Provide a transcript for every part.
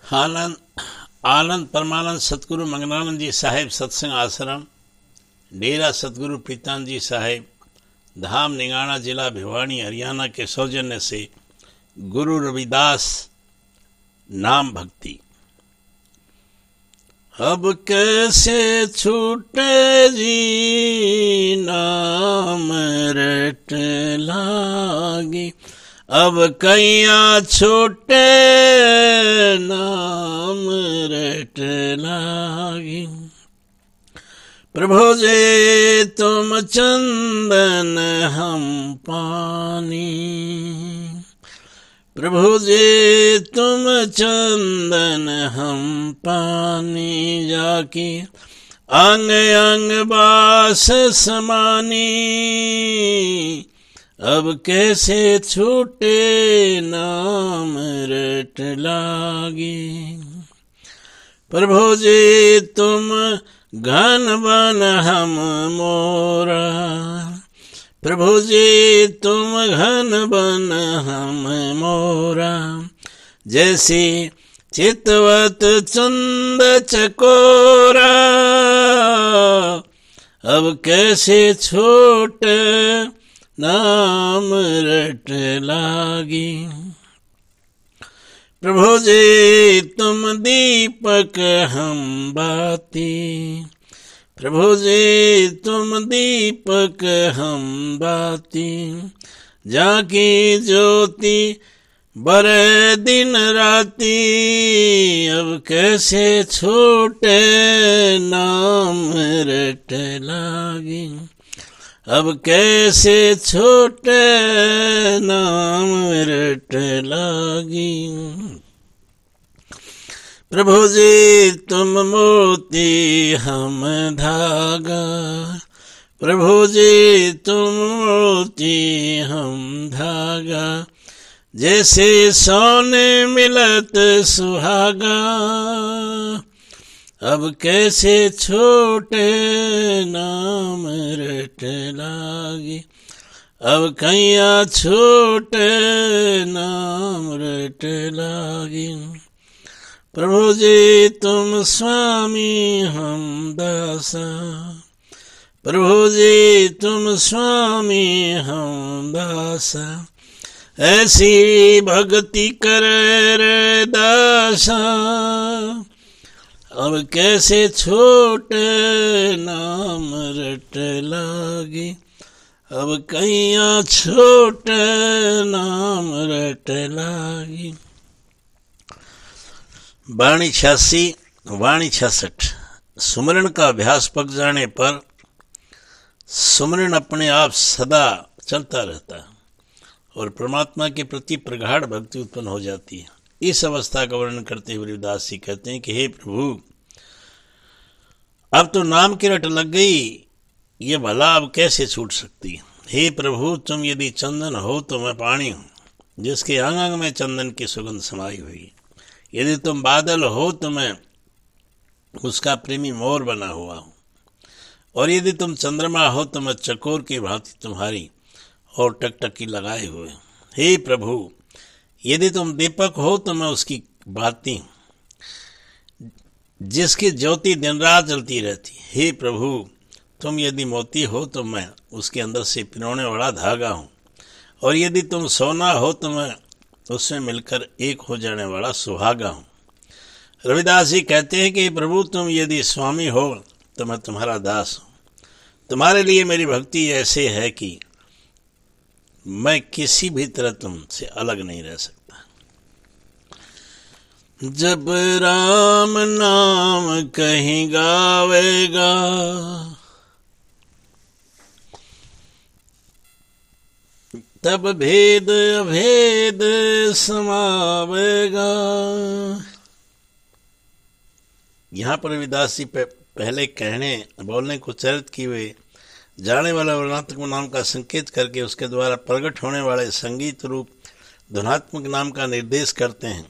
आनंद आनंद परमानंद सतगुरु मंगनानंद जी साहेब सत्संग आश्रम, डेरा सतगुरु प्रीतानंद जी साहेब, धाम निगाना, जिला भिवानी, हरियाणा के सौजन्य से गुरु रविदास नाम भक्ति। अब कैसे छूटे जी नाम रट लागी, अब कैया छूटे नाम रट लागी। प्रभु जे तुम चंदन हम पानी, प्रभु जी तुम चंदन हम पानी, जाकी अंग अंग बास समानी, अब कैसे छूटे नाम रट लागी। प्रभु जी तुम घन बन हम मोरा, प्रभु जी तुम घन बन हम मोरा, जैसी चितवत चंद चकोरा, अब कैसे छोट नाम रट लागी। प्रभु जी तुम दीपक हम बाती, प्रभु जी तुम दीपक हम बाती, जाकी ज्योति बरे दिन राती, अब कैसे छूटे नाम रट लागी, अब कैसे छूटे नाम रट लागी। प्रभु जी तुम मोती हम धागा, प्रभु जी तुम मोती हम धागा, जैसे सोने मिलत सुहागा, अब कैसे छोटे नाम रट लागी, अब कैया छोटे नाम रट लागी। प्रभु जी तुम स्वामी हम दासा, प्रभु जी तुम स्वामी हम दासा, ऐसी भक्ति करे रे दासा, अब कैसे छोटे नाम रट लागी, अब कैया छोटे नाम रट लागी। वाणी 86 वाणी 66। सुमरण का अभ्यास पक जाने पर सुमरण अपने आप सदा चलता रहता है और परमात्मा के प्रति प्रगाढ़ भक्ति उत्पन्न हो जाती है। इस अवस्था का वर्णन करते हुए रविदास जी कहते हैं कि हे प्रभु, अब तो नाम की रट लग गई, ये भला अब कैसे छूट सकती है। हे प्रभु, तुम यदि चंदन हो तो मैं पानी हूँ, जिसके अंग अंग में चंदन की सुगंध समाई हुई। यदि तुम बादल हो तो मैं उसका प्रेमी मोर बना हुआ हूँ, और यदि तुम चंद्रमा हो तो मैं चकोर की भांति तुम्हारी और टकटकी लगाए हुए। हे प्रभु, यदि तुम दीपक हो तो मैं उसकी भांति जिसकी ज्योति दिन रात जलती रहती। हे प्रभु, तुम यदि मोती हो तो मैं उसके अंदर से पिरोने वाला धागा हूँ, और यदि तुम सोना हो तो मैं उसमें मिलकर एक हो जाने वाला सुहागा हूँ। रविदास जी कहते हैं कि प्रभु, तुम यदि स्वामी हो तो मैं तुम्हारा दास हूँ। तुम्हारे लिए मेरी भक्ति ऐसे है कि मैं किसी भी तरह तुमसे अलग नहीं रह सकता। जब राम नाम कहीं गावेगा, तब भेद अभेद समावेगा। यहाँ पर रविदास जी पहले बोलने को चरित किए हुए जाने वाला वर्णात्मक नाम का संकेत करके उसके द्वारा प्रकट होने वाले संगीत रूप धुनात्मक नाम का निर्देश करते हैं।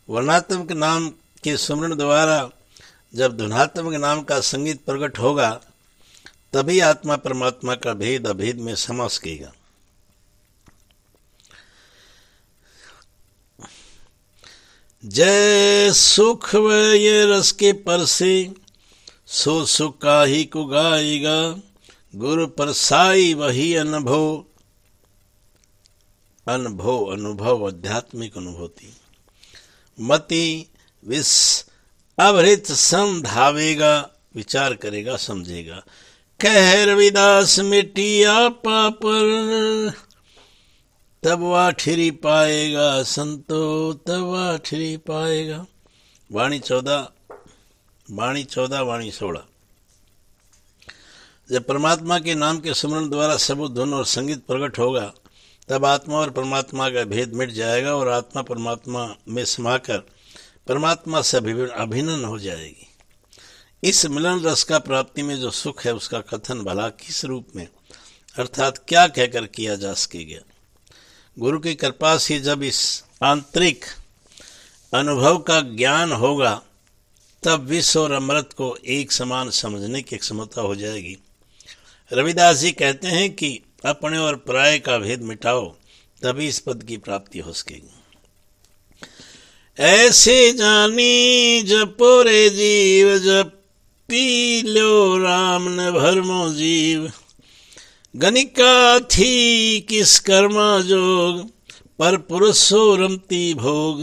वर्णात्मक नाम के सुमरण द्वारा जब धुनात्मक नाम का संगीत प्रकट होगा, तभी आत्मा परमात्मा का भेद अभेद में समा सकेगा। जय सुख वह ये रस के परसे, सो सुख काहि को गाएगा। गुरु परसाई वही अनुभव, अनुभव आध्यात्मिक अनुभूति। मति विस अभृत सम धावेगा, विचार करेगा समझेगा। कह रविदास मिटिया पापर, तब वाठिरी पाएगा संतो, तब वाठिरी पाएगा। वाणी 14 वाणी 16। जब परमात्मा के नाम के स्मरण द्वारा सबूत धुन और संगीत प्रकट होगा, तब आत्मा और परमात्मा का भेद मिट जाएगा और आत्मा परमात्मा में समाकर परमात्मा से अभिन्न हो जाएगी। इस मिलन रस का प्राप्ति में जो सुख है, उसका कथन भला किस रूप में अर्थात क्या कहकर किया जा सकेगा। गुरु की कृपा से जब इस आंतरिक अनुभव का ज्ञान होगा, तब विष और अमृत को एक समान समझने की क्षमता हो जाएगी। रविदास जी कहते हैं कि अपने और पराये का भेद मिटाओ, तभी इस पद की प्राप्ति हो सकेगी। ऐसे जानी जपो रे जीव, जप पी लो राम न भरमो जीव। गणिका थी किस कर्मा जोग, पर पुरुषो रमती भोग।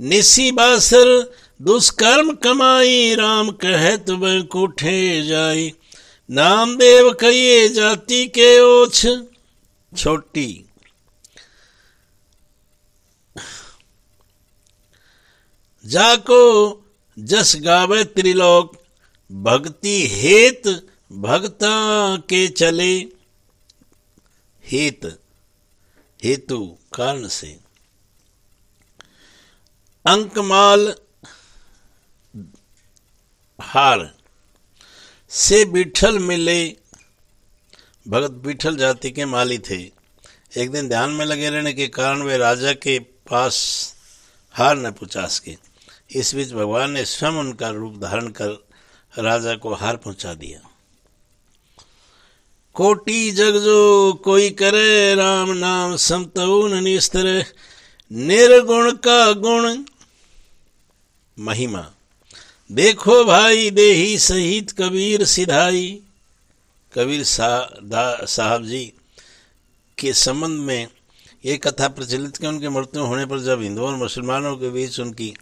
निसी बासर दुष्कर्म कमाई, राम कहत बैकुंठे जाई। नामदेव कहिए जाति के ओछ, छोटी। जाको जस गावे त्रिलोक, भक्ति हेत भक्ता के चले। हेतु कारण से। अंकमाल हार से विठल मिले। भगत विठल जाति के माली थे। एक दिन ध्यान में लगे रहने के कारण वे राजा के पास हार न पहुंचा सके। इस बीच भगवान ने स्वयं उनका रूप धारण कर राजा को हार पहुंचा दिया। कोटि जग जो कोई करे, राम नाम समतऊ न निस्तरे। निर्गुण का गुण महिमा, देखो भाई देही सहित कबीर सिधाई। कबीर साहब जी के संबंध में ये कथा प्रचलित कि उनकी मृत्यु होने पर जब हिंदुओं और मुसलमानों के बीच उनकी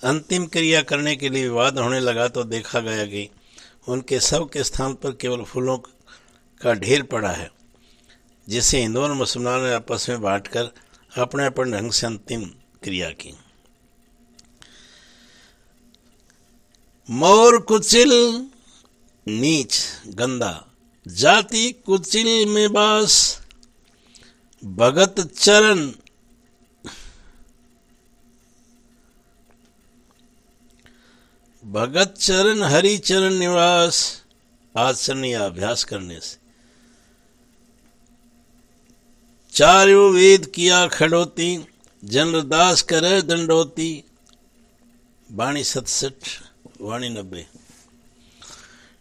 अंतिम क्रिया करने के लिए विवाद होने लगा, तो देखा गया कि उनके शव के स्थान पर केवल फूलों का ढेर पड़ा है, जिसे हिंदुओं और मुसलमानों ने आपस में बांटकर अपने अपने ढंग से अंतिम क्रिया की। मोर कुचिल नीच गंदा, जाति कुचिल में बास। भगत चरण हरि चरण निवास। आचरण या अभ्यास करने से। चारों वेद किया खड़ोती, जनरदास करे दंडोती। वाणी 67 वाणी 90।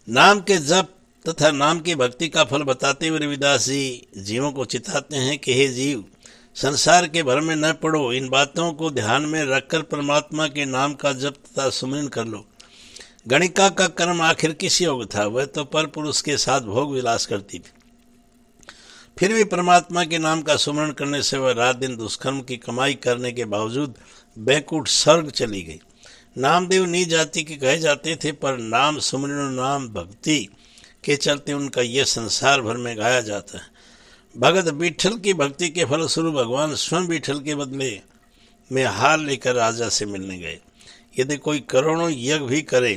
नाम के जप तथा नाम की भक्ति का फल बताते हुए रविदास जी जीवों को चिताते हैं कि हे जीव, संसार के भर में न पड़ो। इन बातों को ध्यान में रखकर परमात्मा के नाम का जप तथा सुमिरन कर लो। गणिका का कर्म आखिर किस योग था? वह तो पर पुरुष के साथ भोग विलास करती थी, फिर भी परमात्मा के नाम का सुमरण करने से वह रात दिन दुष्कर्म की कमाई करने के बावजूद बैकुंठ स्वर्ग चली गई। नामदेव नीच जाति के कहे जाते थे, पर नाम सुमरण नाम भक्ति के चलते उनका यह संसार भर में गाया जाता है। भगत विठल की भक्ति के फलस्वरूप भगवान स्वयं विठल के बदले में हार लेकर राजा से मिलने गए। यदि कोई करोड़ों यज्ञ भी करे,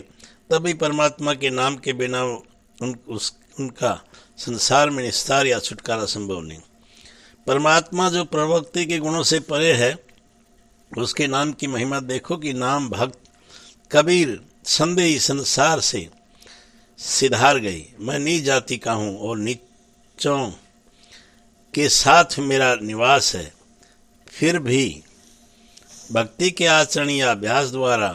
तभी परमात्मा के नाम के बिना उनका संसार में निस्तार या छुटकारा संभव नहीं। परमात्मा जो प्रवक्ति के गुणों से परे है, उसके नाम की महिमा देखो कि नाम भक्त कबीर संदेही संसार से सिधार गई। मैं नीच जाति का हूँ और नीचों के साथ मेरा निवास है, फिर भी भक्ति के आचरण या अभ्यास द्वारा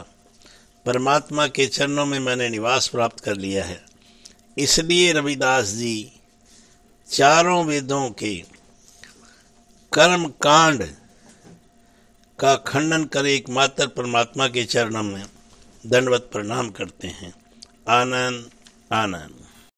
परमात्मा के चरणों में मैंने निवास प्राप्त कर लिया है। इसलिए रविदास जी चारों वेदों के कर्म कांड का खंडन कर एकमात्र परमात्मा के चरणों में दंडवत प्रणाम करते हैं। आनंद आनंद।